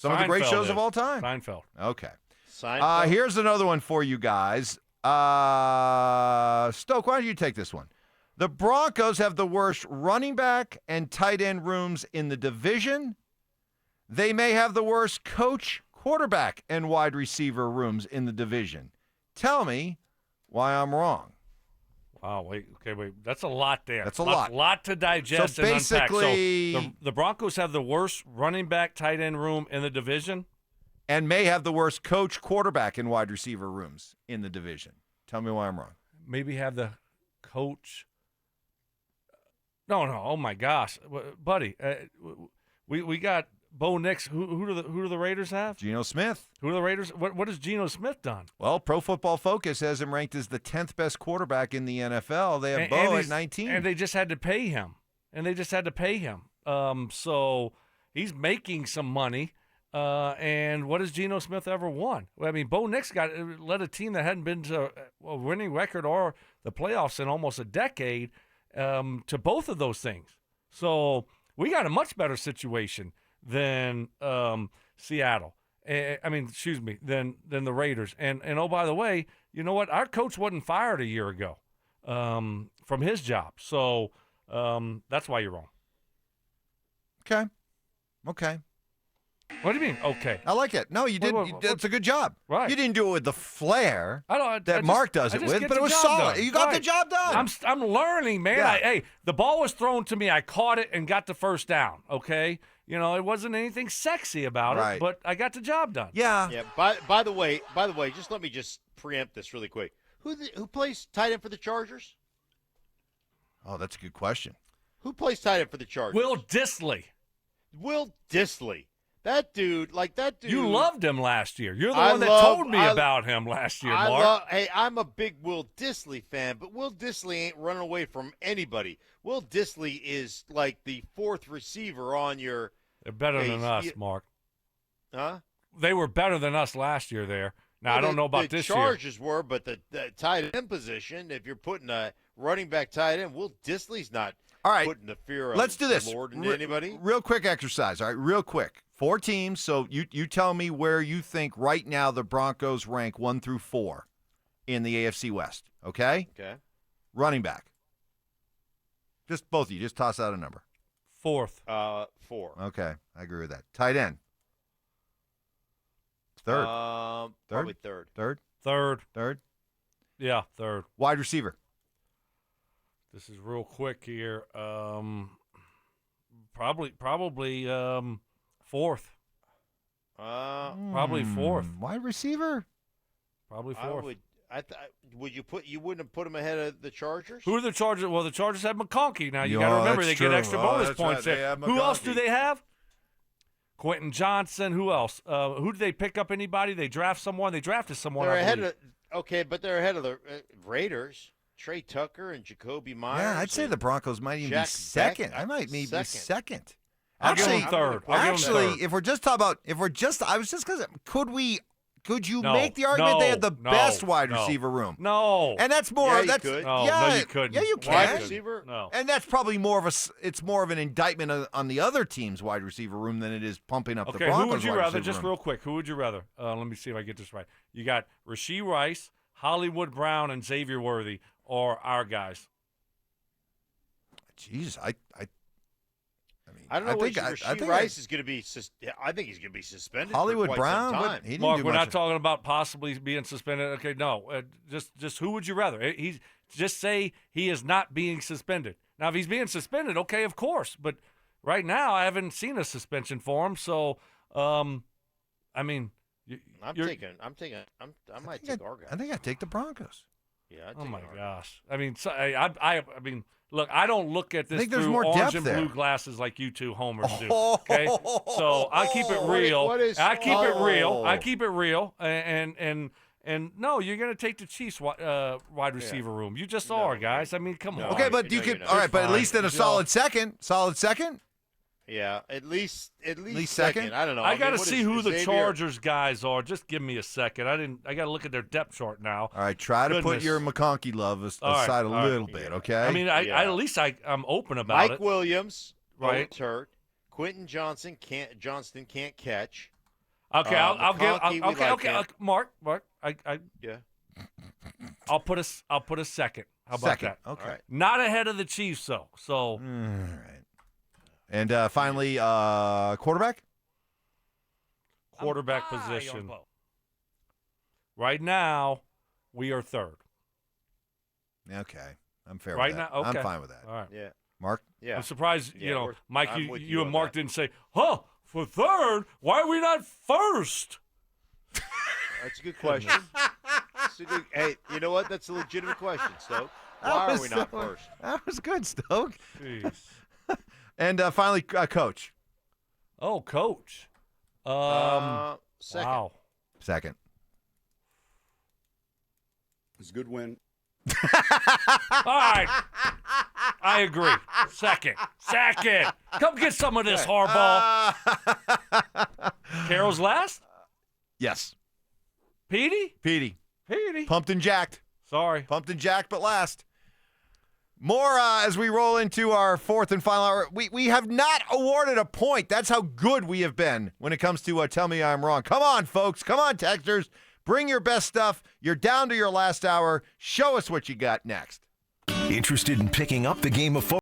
Some of the great shows of all time. Seinfeld. Okay. Seinfeld. Here's another one for you guys. Stoke, why don't you take this one? The Broncos have the worst running back and tight end rooms in the division. They may have the worst coach, quarterback, and wide receiver rooms in the division. Tell me why I'm wrong. Wow, wait. That's a lot there. That's a lot. A lot to digest So and unpack. basically, So the Broncos have the worst running back, tight end room in the division. and may have the worst coach, quarterback, and wide receiver rooms in the division. Tell me why I'm wrong. Maybe have the coach. No. Oh my gosh, buddy. We got Bo Nix. Who do the Raiders have? Geno Smith. Who are the Raiders? What has Geno Smith done? Well, Pro Football Focus has him ranked as the 10th best quarterback in the NFL. They have Bo at 19. And they just had to pay him. So he's making some money. And what has Geno Smith ever won? Well, I mean, Bo Nix led a team that hadn't been to a winning record or the playoffs in almost a decade to both of those things. So we got a much better situation than Seattle. Than the Raiders. And oh, by the way, you know what? Our coach wasn't fired a year ago from his job. So that's why you're wrong. Okay. What do you mean? Okay. I like it. No, you did. It's a good job. Right. You didn't do it with the flair that Mark does it with, but it was solid. You got the job done. I'm learning, man. Yeah. The ball was thrown to me. I caught it and got the first down. Okay. It wasn't anything sexy about it, but I got the job done. Yeah. Yeah. By the way, just let me just preempt this really quick. Who plays tight end for the Chargers? Oh, that's a good question. Who plays tight end for the Chargers? Will Dissly. Will Dissly. That dude. You loved him last year. You're the one that told me about him last year, Mark. I'm a big Will Dissly fan, but Will Dissly ain't running away from anybody. Will Dissly is like the fourth receiver on your. They're better than us, Mark. Huh? They were better than us last year there. Now, I don't know about this year. The Chargers were, but the tight end position, if you're putting a running back tight end, Will Dissly's not putting the fear of the Lord into anybody. Real quick exercise, all right? Real quick. 4 teams, so you tell me where you think right now the Broncos rank 1 through 4 in the AFC West, okay? Okay. Running back. Just both of you. Just toss out a number. 4th. 4. Okay, I agree with that. Tight end. 3rd. Probably 3rd. 3rd? 3rd. 3rd? Yeah, 3rd. Wide receiver. This is real quick here. Probably 4th. Probably 4th. Wide receiver? Probably 4th. You wouldn't have put him ahead of the Chargers? Who are the Chargers? Well, the Chargers have McConkey. Now, you got to remember, they get extra bonus points there. Who else do they have? Quentin Johnson. Who else? Who did they pick up? Anybody? They draft someone? They drafted someone. They're ahead but they're ahead of the Raiders. Trey Tucker and Jacoby Myers. Yeah, I'd say the Broncos might even be second. I might maybe be second. I'll give them 3rd. If we're just talking about, I was just going to say, could you make the argument they had the best wide receiver room? No. And that's more. Yeah, that's you could. No, you couldn't. Yeah, you can. Wide receiver? No. And that's probably more of an indictment on the other team's wide receiver room than it is pumping up the Broncos' who would you wide rather? receiver Just room. real quick, who would you rather? Let me see if I get this right. You got Rashee Rice, Hollywood Brown, and Xavier Worthy, or our guys? Jeez, I don't know. Rashee Rice is going to be. I think he's going to be suspended. Hollywood for quite Brown. some time. Mark, we're not talking about possibly being suspended. Okay, no. Just who would you rather? Just say he is not being suspended. Now, if he's being suspended, okay, of course. But right now, I haven't seen a suspension for him. So, I mean, I might take our guy. I think I'd take the Broncos. Yeah. Oh my gosh. I mean, so, I mean. Look, I don't look at this through more orange and there. blue glasses like you two homers do. Okay, so I keep it real. I keep it real. And no, you're going to take the Chiefs wide receiver room. You just are, guys. I mean, come on. Okay, but you could. All right, but at least in a solid second. Solid second. Yeah, at least second. I don't know. I got to see who the Chargers guys are. Just give me a second. I got to look at their depth chart now. All right, try to put your McConkey love aside a little bit, okay? I mean, at least I'm open about it. Mike Williams, right? Hurt. Quentin Johnston can't catch. Okay, I'll give. McConkey, we like him. Mark, Yeah. I'll put a second. How about Second. that? Okay. All right. Not ahead of the Chiefs, though. So All right. And finally, quarterback? quarterback I'm high on position. both. Right now, we are third. Okay. I'm fair Right with that. now? Okay. I'm fine with that. All right. Yeah. Mark? Yeah. I'm surprised, Yeah, Mike, I'm with you you and on Mark that. didn't say, for third? Why are we not first? That's a good question. Hey, you know what? That's a legitimate question, Stoke. Why are we not first? That was good, Stoke. Jeez. And finally, coach. Oh, coach. Second. Wow. Second. It's a good win. All right. I agree. Second. Come get some of this, Harbaugh. Carroll's last? Yes. Petey? Petey. Petey. Pumped and jacked. Sorry. Pumped and jacked, but last. More as we roll into our fourth and final hour. We have not awarded a point. That's how good we have been when it comes to Tell Me I'm Wrong. Come on, folks. Come on, texters. Bring your best stuff. You're down to your last hour. Show us what you got next. Interested in picking up the game of football?